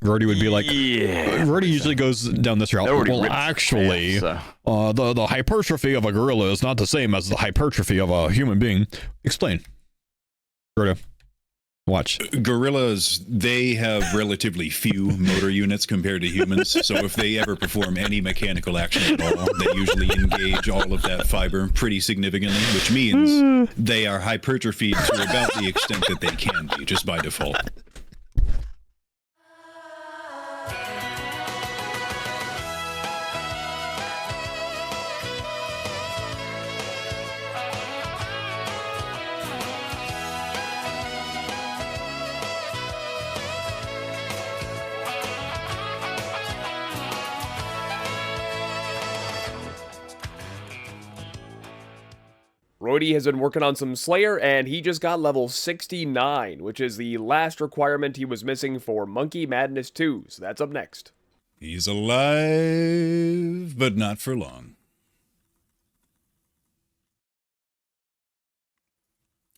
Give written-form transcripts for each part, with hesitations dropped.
Roidie would be like, Yeah. Roidie usually goes down this route. Well, actually, the hypertrophy of a gorilla is not the same as the hypertrophy of a human being. Explain. Roidie. Watch. Gorillas, they have relatively few motor units compared to humans, so if they ever perform any mechanical action at all, they usually engage all of that fiber pretty significantly, which means they are hypertrophied to about the extent that they can be, just by default. Roidie has been working on some Slayer, and he just got level 69, which is the last requirement he was missing for Monkey Madness 2, so that's up next. He's alive, but not for long.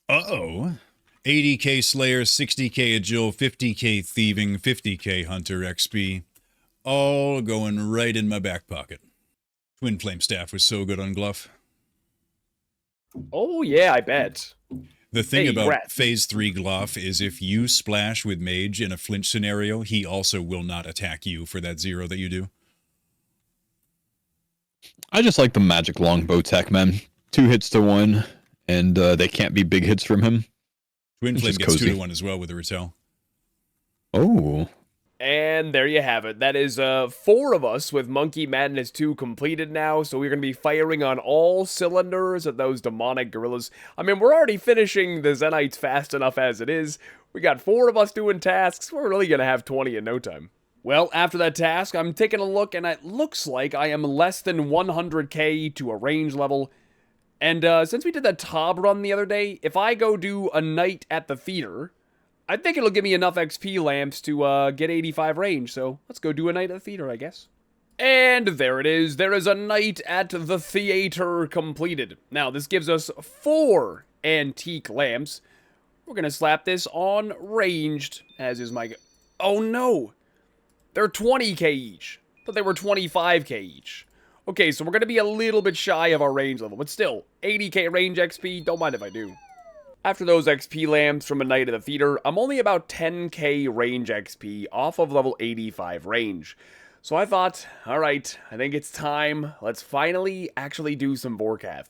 Uh-oh. 80k Slayer, 60k Agile, 50k Thieving, 50k Hunter XP. All going right in my back pocket. Twin Flame Staff was so good on Gluff. Oh yeah, I bet. The thing about Rat. Phase 3 Gluff is if you splash with Mage in a flinch scenario, he also will not attack you for that 0 that you do. I just like the magic longbow tech, man. 2 hits to 1, and they can't be big hits from him. Twin It's Flame just gets cozy. 2 to 1 as well with a Retell. Oh. And there you have it. That is 4 of us with Monkey Madness 2 completed now, so we're going to be firing on all cylinders at those demonic gorillas. I mean, we're already finishing the Zenites fast enough as it is. We got 4 of us doing tasks. We're really going to have 20 in no time. Well, after that task, I'm taking a look, and it looks like I am less than 100k to a range level. And since we did that Tob run the other day, if I go do a night at the theater, I think it'll give me enough XP lamps to get 85 range, so let's go do a night at the theater, I guess. And there it is. There is a night at the theater completed. Now, this gives us 4 antique lamps. We're going to slap this on ranged, as is my... Oh, no! They're 20k each. But they were 25k each. Okay, so we're going to be a little bit shy of our range level, but still, 80k range XP, don't mind if I do. After those XP lamps from a night at the theater, I'm only about 10k range XP off of level 85 range. So I thought, alright, I think it's time. Let's finally actually do some Vorkath.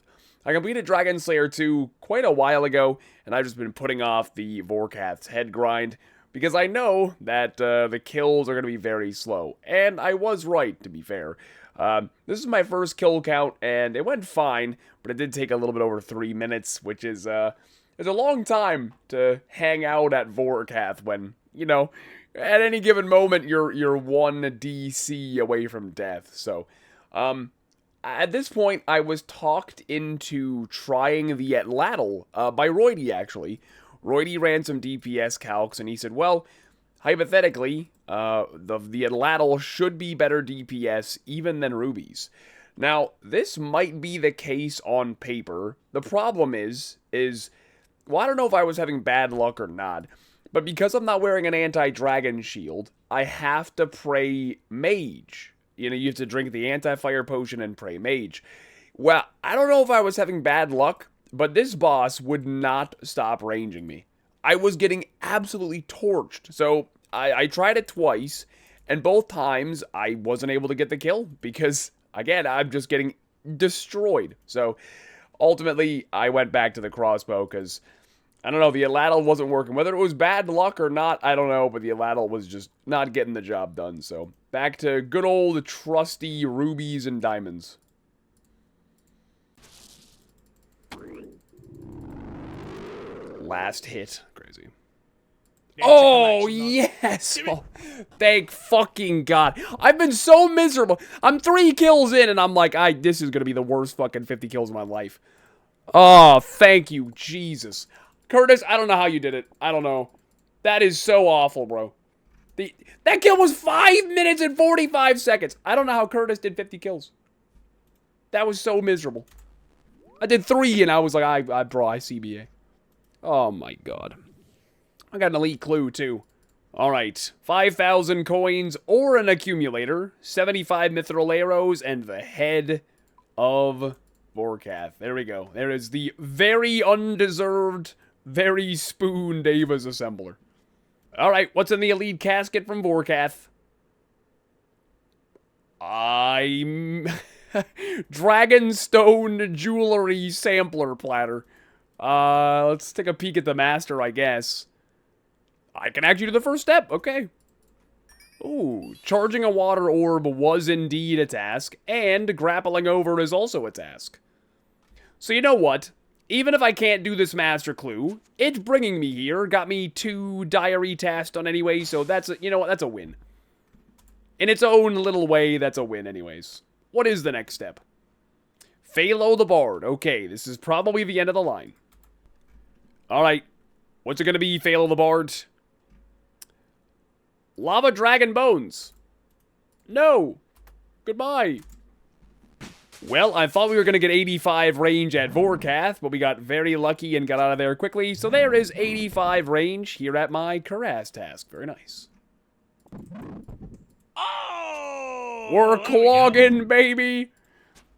I completed Dragon Slayer 2 quite a while ago, and I've just been putting off the Vorkath's head grind, because I know that the kills are going to be very slow. And I was right, to be fair. This is my first kill count, and it went fine, but it did take a little bit over 3 minutes, which is, it's a long time to hang out at Vorkath when, you know, at any given moment you're 1 DC away from death. So, at this point I was talked into trying the Atlatl by Roidie actually. Roidie ran some DPS calcs and he said, well, hypothetically, the Atlatl should be better DPS even than rubies. Now, this might be the case on paper. The problem is well, I don't know if I was having bad luck or not, but because I'm not wearing an anti-dragon shield, I have to pray mage. You know, you have to drink the anti-fire potion and pray mage. Well, I don't know if I was having bad luck, but this boss would not stop ranging me. I was getting absolutely torched, so I tried it twice, and both times I wasn't able to get the kill, because, again, I'm just getting destroyed. So, ultimately, I went back to the crossbow, because, I don't know, the Atlatl wasn't working. Whether it was bad luck or not, I don't know, but the Atlatl was just not getting the job done. So, back to good old trusty rubies and diamonds. Last hit. Crazy. Oh, yes! Oh, thank fucking God. I've been so miserable. I'm 3 kills in, and I'm like, this is gonna be the worst fucking 50 kills of my life. Oh, thank you, Jesus. Curtis, I don't know how you did it. I don't know. That is so awful, bro. That kill was 5 minutes and 45 seconds. I don't know how Curtis did 50 kills. That was so miserable. I did 3, and I was like, bro, I CBA. Oh, my God. I got an elite clue, too. All right, 5,000 coins or an accumulator, 75 mithril arrows, and the head of Vorkath. There we go. There is the very undeserved, very spoon Davis assembler. All right, what's in the elite casket from Vorkath? I'm Dragonstone jewelry sampler platter. Let's take a peek at the master, I guess. I can actually do the first step. Okay. Ooh, charging a water orb was indeed a task, and grappling over is also a task. So you know what? Even if I can't do this master clue, it's bringing me here. Got me 2 diary tasks done anyway, so that's a, you know what? That's a win. In its own little way, that's a win anyways. What is the next step? Phalo the Bard. Okay, this is probably the end of the line. Alright, what's it gonna be, Phalo the Bard? Lava Dragon Bones. No. Goodbye. Well, I thought we were going to get 85 range at Vorkath, but we got very lucky and got out of there quickly. So there is 85 range here at my Karaz task. Very nice. Oh! We're clogging, baby.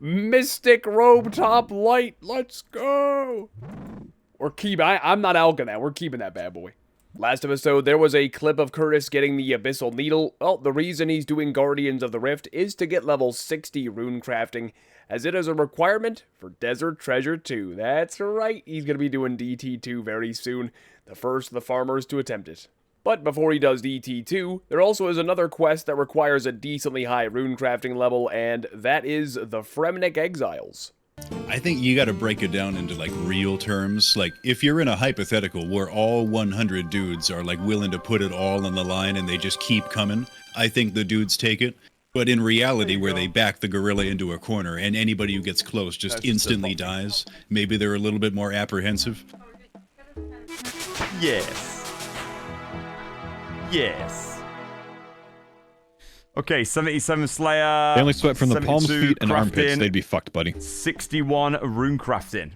Mystic Robe Top Light. Let's go. We're keeping... I'm not alking that. We're keeping that bad boy. Last episode, there was a clip of Curtis getting the Abyssal Needle. Well, the reason he's doing Guardians of the Rift is to get level 60 rune crafting, as it is a requirement for Desert Treasure 2. That's right, he's going to be doing DT2 very soon, the first of the farmers to attempt it. But before he does DT2, there also is another quest that requires a decently high rune crafting level, and that is the Fremnik Exiles. I think you got to break it down into like real terms. Like if you're in a hypothetical where all 100 dudes are like willing to put it all on the line and they just keep coming, I think the dudes take it. But in reality, where they back the gorilla into a corner and anybody who gets close just instantly dies, maybe they're a little bit more apprehensive. Yes. Yes. Okay, 77 Slayer. They only sweat from the palms, feet, and armpits. crafting, They'd be fucked, buddy. 61 rune crafting.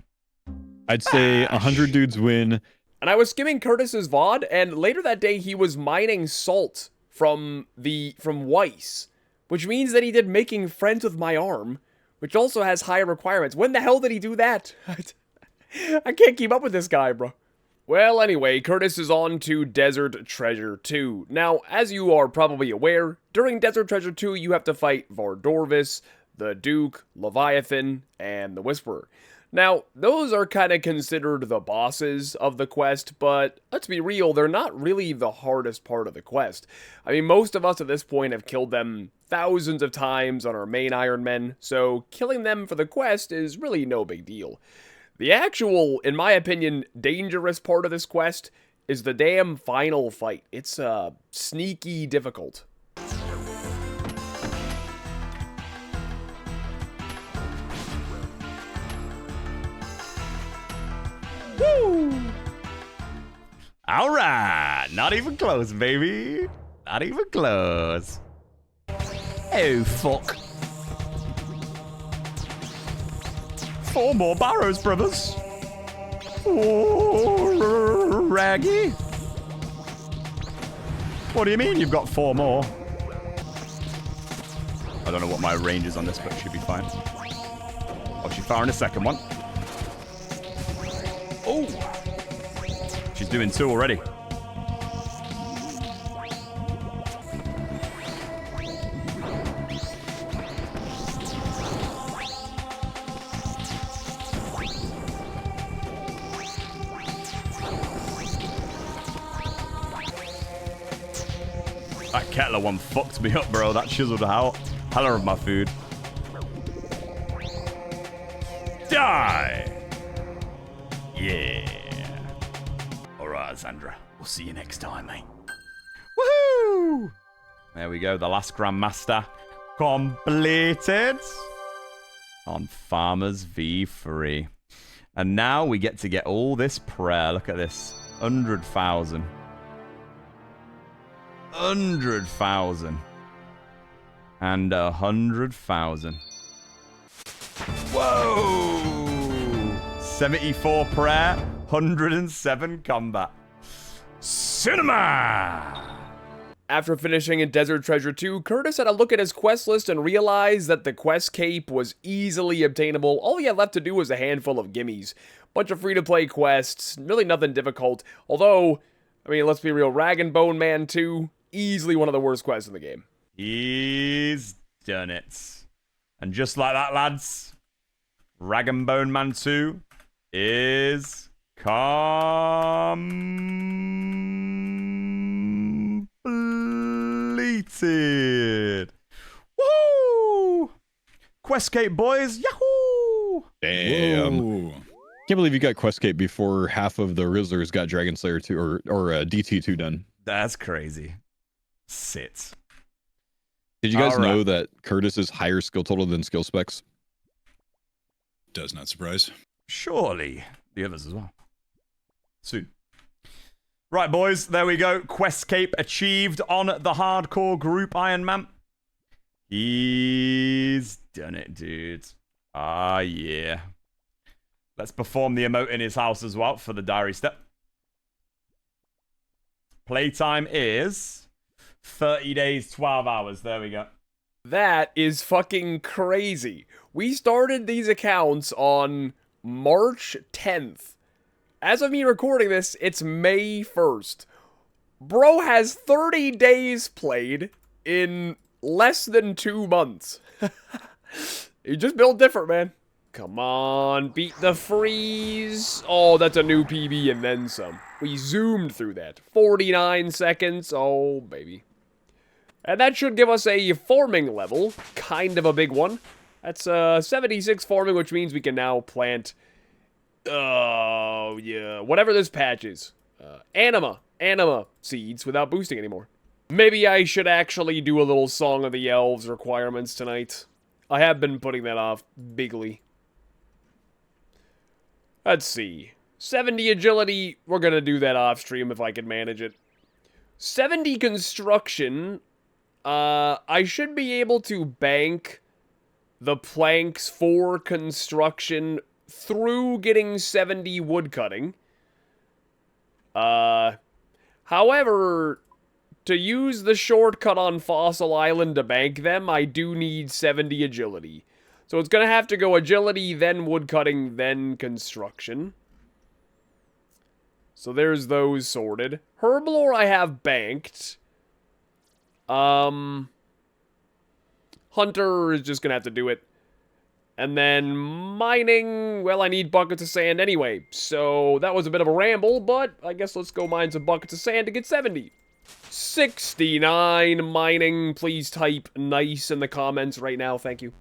I'd say 100 dudes win. And I was skimming Curtis's VOD, and later that day he was mining salt from Weiss, which means that he did Making Friends with My Arm, which also has higher requirements. When the hell did he do that? I can't keep up with this guy, bro. Well, anyway, Curtis is on to Desert Treasure 2. Now, as you are probably aware, during Desert Treasure 2, you have to fight Vardorvis, the Duke, Leviathan, and the Whisperer. Now, those are kind of considered the bosses of the quest, but let's be real, they're not really the hardest part of the quest. I mean, most of us at this point have killed them thousands of times on our main Iron Men, so killing them for the quest is really no big deal. The actual, in my opinion, dangerous part of this quest is the damn final fight. It's, sneaky difficult. Woo! Alright, not even close, baby. Not even close. Oh, fuck. 4 more barrows, brothers. Oh, Raggy. What do you mean you've got 4 more? I don't know what my range is on this, but it should be fine. Oh, she's firing a second one. Oh! She's doing 2 already. That Kettler one fucked me up, bro. That chiseled out hella of my food. Die! Yeah. Alright, Sandra. We'll see you next time, mate. Woohoo! There we go. The last Grandmaster completed on Farmers V3. And now we get to get all this prayer. Look at this. 100,000. 100,000. And 100,000. Whoa! 74 prayer, 107 combat. Cinema! After finishing in Desert Treasure 2, Curtis had a look at his quest list and realized that the quest cape was easily obtainable. All he had left to do was a handful of gimmies. Bunch of free-to-play quests, really nothing difficult. Although, I mean, let's be real, Rag and Bone Man 2, easily one of the worst quests in the game. He's done it. And just like that, lads, Rag and Bone Man 2 is completed. Woo! Quest cape, boys. Yahoo! Damn. Whoa. Can't believe you got Quest Cape before half of the Rizzlers got Dragon Slayer 2 or DT2 done. That's crazy. Sit. Did you guys know that Curtis is higher skill total than skill specs? Does not surprise. Surely the others as well. Soon. Right, boys, there we go. Quest cape achieved on the hardcore group Iron Man. He's done it, dude. Ah, yeah. Let's perform the emote in his house as well for the diary step. Playtime is 30 days, 12 hours. There we go. That is fucking crazy. We started these accounts on March 10th. As of me recording this, it's May 1st. Bro has 30 days played in less than 2 months. You just built different, man. Come on, beat the freeze. Oh, that's a new PB and then some. We zoomed through that. 49 seconds. Oh, baby. And that should give us a farming level. Kind of a big one. That's 76 farming, which means we can now plant... Oh, yeah. Whatever this patch is. Anima seeds without boosting anymore. Maybe I should actually do a little Song of the Elves requirements tonight. I have been putting that off bigly. Let's see. 70 agility, we're gonna do that off stream if I can manage it. 70 construction, I should be able to bank the planks for construction through getting 70 woodcutting. However, to use the shortcut on Fossil Island to bank them, I do need 70 agility. So it's going to have to go agility, then woodcutting, then construction. So there's those sorted. Herblore I have banked. Hunter is just going to have to do it. And then mining, well, I need buckets of sand anyway. So that was a bit of a ramble, but I guess let's go mine some buckets of sand to get 70. 69 mining. Please type nice in the comments right now. Thank you.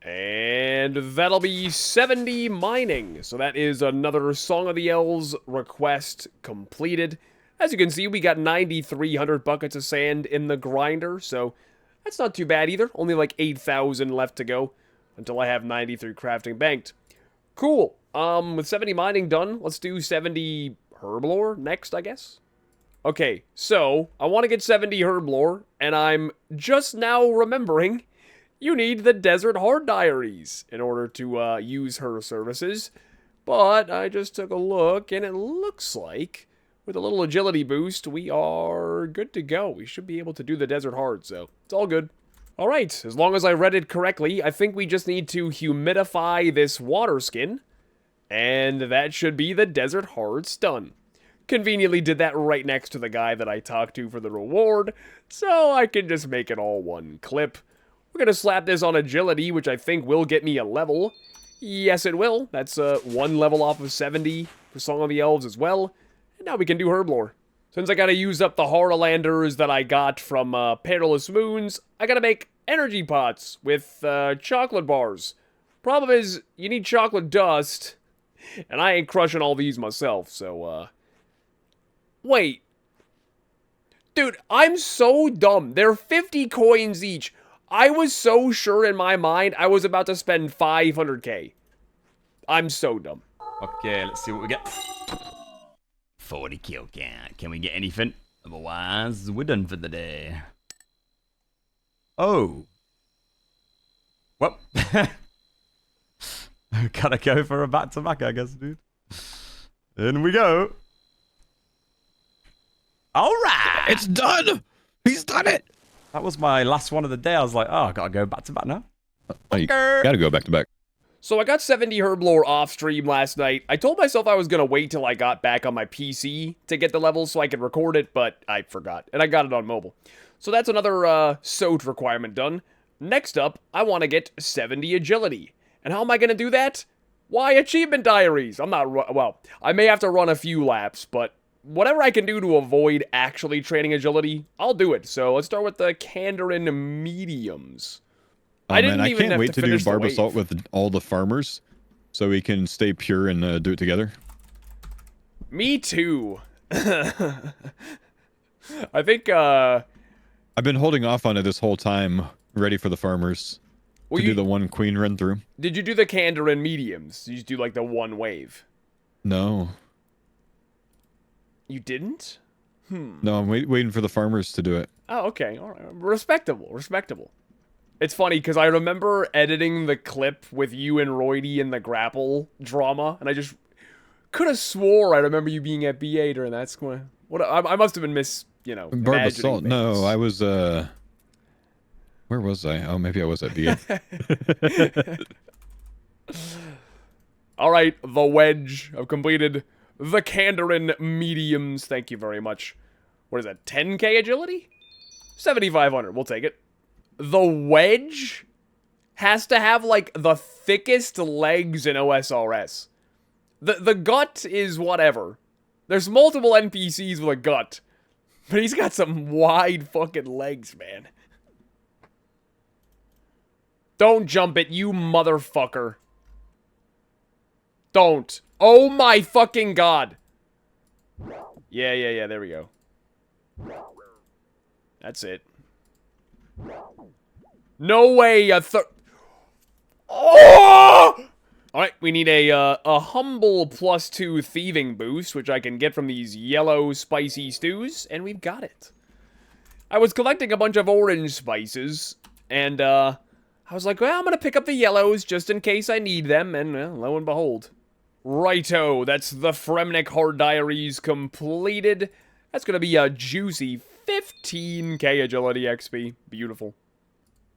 And that'll be 70 mining. So that is another Song of the Elves request completed. As you can see, we got 9,300 buckets of sand in the grinder. So that's not too bad either. Only like 8,000 left to go until I have 93 crafting banked. Cool. With 70 mining done, let's do 70 Herblore next, I guess. Okay, so I want to get 70 Herblore, and I'm just now remembering you need the Desert Heart Diaries in order to use her services. But I just took a look, and it looks like with a little agility boost, we are good to go. We should be able to do the Desert Heart, so it's all good. All right, as long as I read it correctly, I think we just need to humidify this water skin, and that should be the Desert Hearts done. Conveniently did that right next to the guy that I talked to for the reward, so I can just make it all one clip. We're going to slap this on agility, which I think will get me a level. Yes, it will. That's 1 level off of 70 for Song of the Elves as well. And now we can do Herblore. Since I got to use up the Heartlanders that I got from Perilous Moons, I got to make energy pots with chocolate bars. Problem is, you need chocolate dust, and I ain't crushing all these myself, so, Wait. Dude, I'm so dumb. They're 50 coins each. I was so sure in my mind I was about to spend 500k. I'm so dumb. Okay, let's see what we get. 40 kill count. Can we get anything? Otherwise, we're done for the day. Oh. Well. Gotta go for a back-to-back, I guess, dude. In we go. All right. It's done. He's done it! That was my last one of the day. I was like, oh, I gotta go back to back now. Oh, you gotta go back to back. So I got 70 Herblore off stream last night. I told myself I was going to wait till I got back on my PC to get the levels so I could record it, but I forgot. And I got it on mobile. So that's another SOTE requirement done. Next up, I want to get 70 Agility. And how am I going to do that? Why, achievement diaries. I'm not, well, I may have to run a few laps, but whatever I can do to avoid actually training Agility, I'll do it. So let's start with the Kandarin mediums. I can't wait to do Barb Assault with all the farmers, so we can stay pure and do it together. Me too. I think, I've been holding off on it this whole time, ready for the farmers. To do the one queen run through. Did you do the Kandarin mediums? Did you just do, like, the one wave? No. You didn't? No, I'm waiting for the farmers to do it. Oh, okay. All right. Respectable. Respectable. It's funny, because I remember editing the clip with you and Roidie in the grapple drama, and I just could have swore I remember you being at BA during that square. What I must have been Barb Assault. No, I was, where was I? Oh, maybe I was at BA. Alright, the wedge. I've completed the Kandarin mediums. Thank you very much. What is that, 10k agility? 7,500, we'll take it. The wedge has to have, like, the thickest legs in OSRS. The gut is whatever. There's multiple NPCs with a gut. But he's got some wide fucking legs, man. Don't jump it, you motherfucker. Don't. Oh my fucking god. Yeah, there we go. That's it. No way, Oh! Alright, we need a humble +2 thieving boost, which I can get from these yellow spicy stews, and we've got it. I was collecting a bunch of orange spices, and, I was like, well, I'm gonna pick up the yellows just in case I need them, and, well, lo and behold. Righto, that's the Fremnik Hard Diaries completed. That's gonna be a juicy 15k agility XP. Beautiful.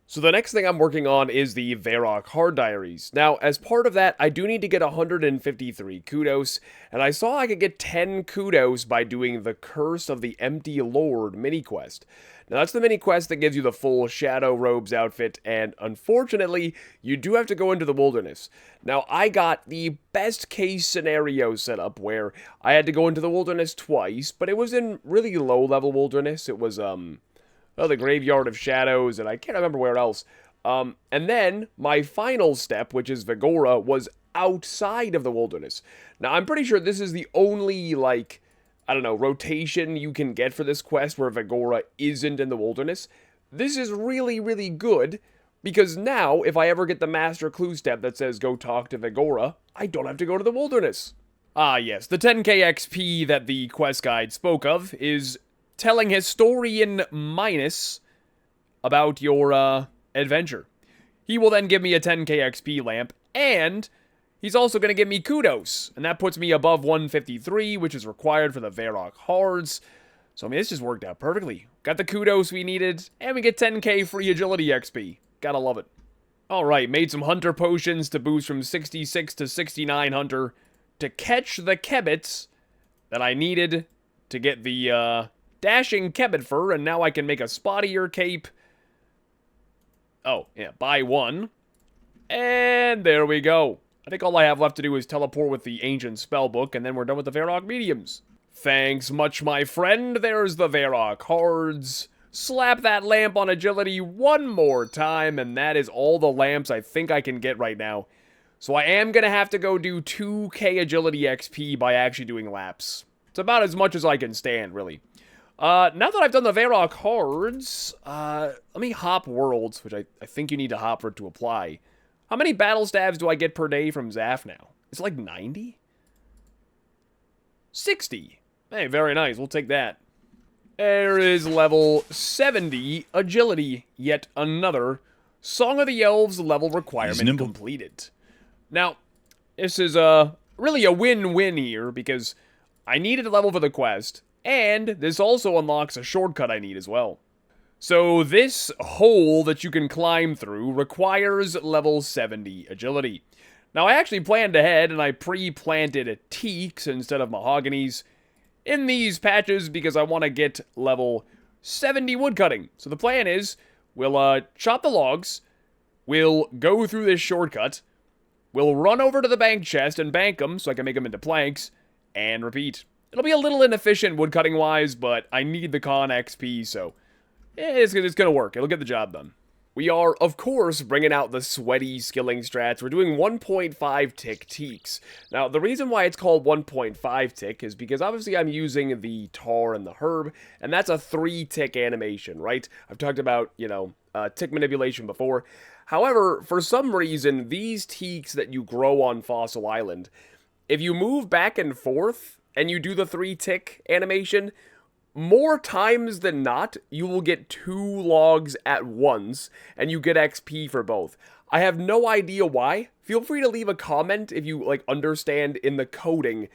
So the next thing I'm working on is the Varrock Hard Diaries. Now, as part of that, I do need to get 153 kudos, and I saw I could get 10 kudos by doing the Curse of the Empty Lord mini-quest. Now, that's the mini-quest that gives you the full Shadow Robes outfit, and unfortunately, you do have to go into the wilderness. Now, I got the best-case scenario set up where I had to go into the wilderness twice, but it was in really low-level wilderness. It was, the Graveyard of Shadows, and I can't remember where else. And then, my final step, which is Vigora, was outside of the wilderness. Now, I'm pretty sure this is the only, like, I don't know, rotation you can get for this quest where Vigora isn't in the wilderness. This is really, really good, because now, if I ever get the Master Clue step that says go talk to Vigora, I don't have to go to the wilderness. Ah, yes, the 10k XP that the quest guide spoke of is telling Historian Minus about your, adventure. He will then give me a 10k XP lamp, and he's also going to give me kudos, and that puts me above 153, which is required for the Varrock Hards. So, I mean, this just worked out perfectly. Got the kudos we needed, and we get 10k free agility XP. Gotta love it. Alright, made some hunter potions to boost from 66 to 69 hunter to catch the Kebbits that I needed to get the, dashing Kebbit fur, and now I can make a spottier cape. Oh, yeah, buy one. And there we go. I think all I have left to do is teleport with the ancient spellbook, and then we're done with the Varrock mediums. Thanks much, my friend. There's the Varrock Hards. Slap that lamp on agility one more time, and that is all the lamps I think I can get right now. So I am going to have to go do 2k agility XP by actually doing laps. It's about as much as I can stand, really. Now that I've done the Varrock Hards, let me hop worlds, which I think you need to hop for it to apply. How many battle stabs do I get per day from Zaf now? It's like 90? 60. Hey, very nice. We'll take that. There is level 70 agility. Yet another Song of the Elves level requirement completed. Now, this is really a win-win here, because I needed a level for the quest, and this also unlocks a shortcut I need as well. So this hole that you can climb through requires level 70 agility. Now I actually planned ahead and I pre-planted teaks instead of mahoganies in these patches because I want to get level 70 woodcutting. So the plan is, we'll chop the logs, we'll go through this shortcut, we'll run over to the bank chest and bank them so I can make them into planks, and repeat. It'll be a little inefficient woodcutting wise, but I need the con XP, so it's gonna work. It'll get the job done. We are, of course, bringing out the sweaty skilling strats. We're doing 1.5 tick teaks. Now, the reason why it's called 1.5 tick is because obviously I'm using the tar and the herb, and that's a 3 tick animation, right? I've talked about, you know, tick manipulation before. However, for some reason, these teaks that you grow on Fossil Island, if you move back and forth and you do the 3 tick animation, more times than not, you will get 2 logs at once, and you get XP for both. I have no idea why. Feel free to leave a comment if you, like, understand in the coding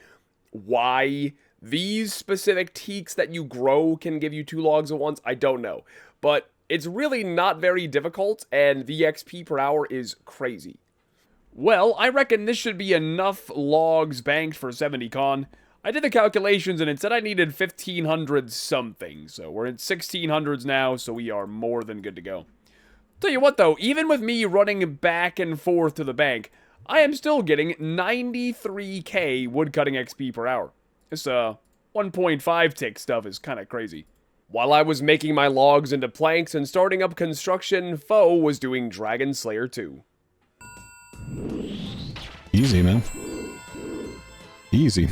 why these specific teaks that you grow can give you 2 logs at once. I don't know. But it's really not very difficult, and the XP per hour is crazy. Well, I reckon this should be enough logs banked for 70 con. I did the calculations and it said I needed 1,500 something, so we're in 1,600s now, so we are more than good to go. Tell you what though, even with me running back and forth to the bank, I am still getting 93k woodcutting XP per hour. This 1.5 tick stuff is kind of crazy. While I was making my logs into planks and starting up construction, Faux was doing Dragon Slayer 2. Easy, man. Easy.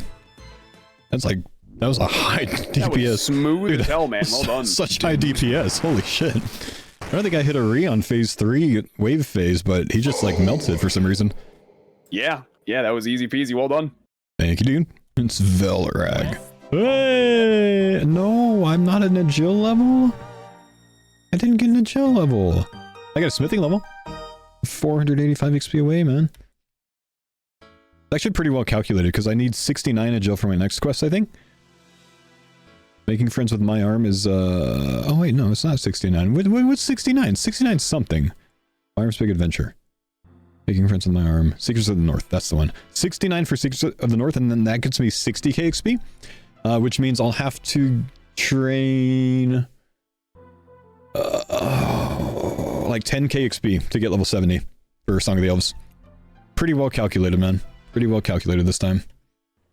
That was a high DPS. That was smooth as hell, man. Well done. Such high DPS. Holy shit. I don't think I hit a re on phase 3 wave phase, but he just like melted for some reason. Yeah, that was easy peasy. Well done. Thank you, dude. It's Velrag. Hey! No, I'm not an agile level. I didn't get an agile level. I got a smithing level. 485 XP away, man. Actually pretty well calculated because I need 69 agile for my next quest, I think. Making friends with my arm is oh wait, no, it's not 69. What's 69? 69 something. Fire's Big Adventure. Making friends with my arm. Secrets of the North, that's the one. 69 for Secrets of the North, and then that gets me 60k XP. Which means I'll have to train like 10k XP to get level 70 for Song of the Elves. Pretty well calculated, man. Pretty well calculated this time.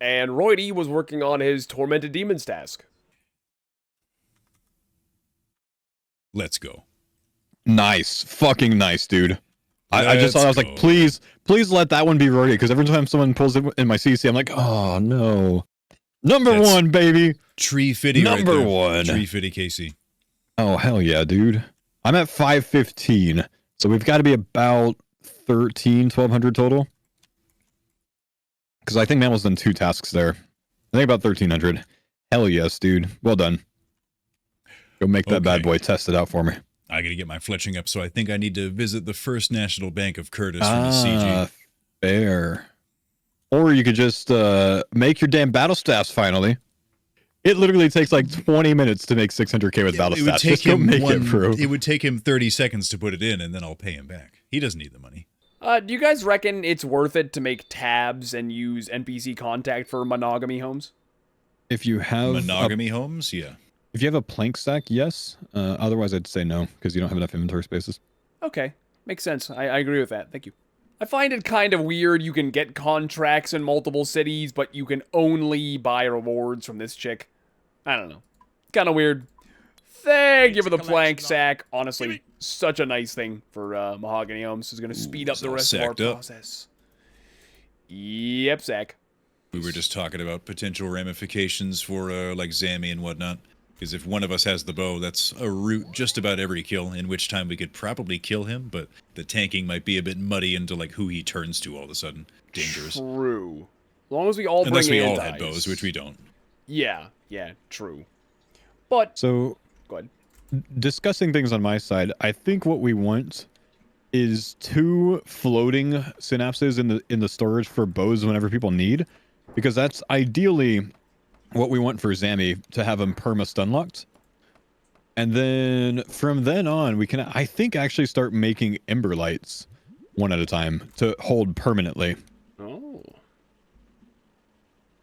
And Roidie was working on his Tormented Demons task. Let's go. Nice. Fucking nice, dude. I just thought, I was like, please let that one be Roidie, because every time someone pulls it in my CC, I'm like, oh no. Number 1, baby. Tree Fitty Number right there. 1. Tree Fitty KC. Oh, hell yeah, dude. I'm at 515, so we've got to be about 1,200 total. Because I think Mammal's done 2 tasks there. I think about 1,300. Hell yes, dude. Well done. Go make that bad boy test it out for me. I gotta get my fletching up, so I think I need to visit the First National Bank of Curtis for the CG. Fair. Or you could just make your damn battle staffs finally. It literally takes like 20 minutes to make 600k with battle staffs. Just go make it, bro. It would take him 30 seconds to put it in, and then I'll pay him back. He doesn't need the money. Do you guys reckon it's worth it to make tabs and use NPC contact for monogamy homes? If you have monogamy homes, yeah. If you have a plank stack, yes. Otherwise, I'd say no, because you don't have enough inventory spaces. Okay, makes sense. I agree with that. Thank you. I find it kind of weird you can get contracts in multiple cities, but you can only buy rewards from this chick. I don't know. Kind of weird. Thank you for the plank sack. Honestly, such a nice thing for mahogany homes. It's going to speed up the rest of our process. Yep, Zach. We were just talking about potential ramifications for like Zammy and whatnot. Because if one of us has the bow, that's a route just about every kill, in which time we could probably kill him, but the tanking might be a bit muddy into like who he turns to all of a sudden. Dangerous. True. As long as we all Unless bring we antis. all had bows, which we don't. Yeah, true. But so go ahead. Discussing things on my side, I think what we want is 2 floating synapses in the storage for bows whenever people need, because that's ideally what we want for Zammy, to have him perma stun locked. And then from then on, we can, I think, actually start making ember lights one at a time to hold permanently. Oh.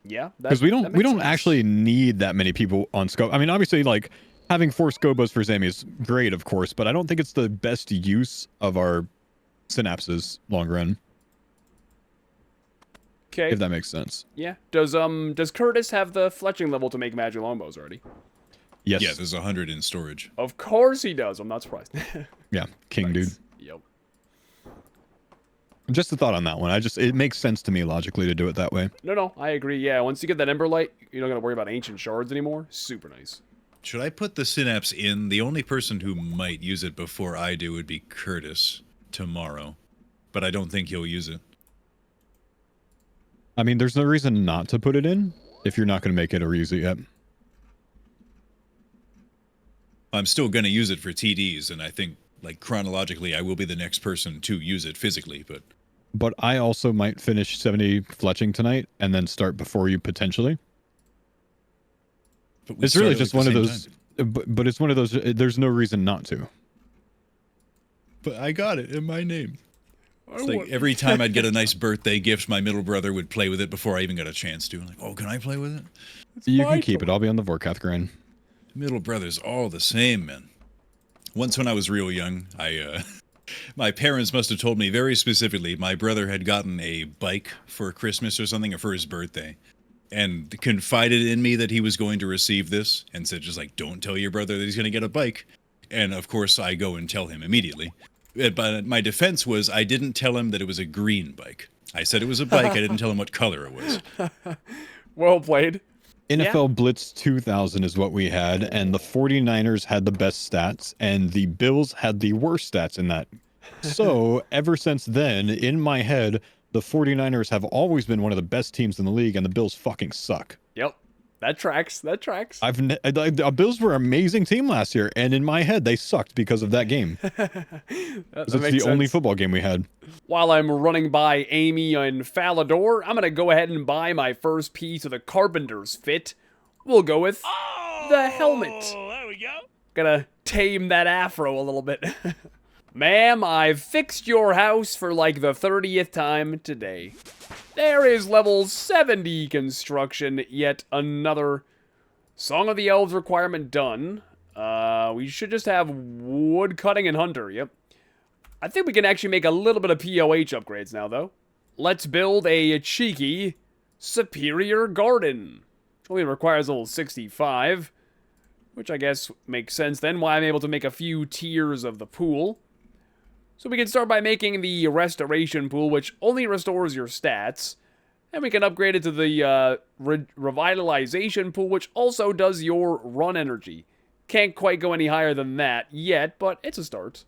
Yeah, because we don't actually need that many people on scope. I mean, obviously, like having 4 scobos for Zami is great, of course, but I don't think it's the best use of our synapses long run. Okay. If that makes sense. Yeah. Does Curtis have the fletching level to make magic longbows already? Yes. Yeah, there's 100 in storage. Of course he does. I'm not surprised. Yeah, king dude. Yep. Just a thought on that one. It makes sense to me logically to do it that way. No, I agree. Yeah, once you get that ember light, you're not gonna worry about ancient shards anymore. Super nice. Should I put the synapse in? The only person who might use it before I do would be Curtis tomorrow, but I don't think he'll use it. I mean, there's no reason not to put it in if you're not going to make it or use it yet. I'm still going to use it for TDs, and I think, like, chronologically, I will be the next person to use it physically, but... But I also might finish 70 fletching tonight and then start before you potentially. It's really just one of those... But it's one of those... There's no reason not to. But I got it in my name. It's like every time I'd get a nice birthday gift, my middle brother would play with it before I even got a chance to. I'm like, oh, can I play with it? You can keep it. I'll be on the Vorkath grind. Middle brother's all the same, man. Once when I was real young, my parents must have told me very specifically my brother had gotten a bike for Christmas or something, or for his birthday, and confided in me that he was going to receive this, and said just like, don't tell your brother that he's going to get a bike. And of course I go and tell him immediately. But my defense was I didn't tell him that it was a green bike. I said it was a bike. I didn't tell him what color it was. Well played. NFL Blitz 2000 is what we had, and the 49ers had the best stats, and the Bills had the worst stats in that. So, ever since then, in my head, the 49ers have always been one of the best teams in the league, and the Bills fucking suck. Yep. That tracks. That tracks. The Bills were an amazing team last year, and in my head, they sucked because of that game. It's the only football game we had. While I'm running by Amy and Falador, I'm going to go ahead and buy my first piece of the carpenter's fit. We'll go with the helmet. There we go. Gonna tame that afro a little bit. Ma'am, I've fixed your house for like the 30th time today. There is level 70 construction, yet another Song of the Elves requirement done. We should just have woodcutting and hunter, yep. I think we can actually make a little bit of POH upgrades now, though. Let's build a cheeky superior garden. Only requires level 65, which I guess makes sense then, why I'm able to make a few tiers of the pool. So we can start by making the restoration pool, which only restores your stats. And we can upgrade it to the revitalization pool, which also does your run energy. Can't quite go any higher than that yet, but it's a start.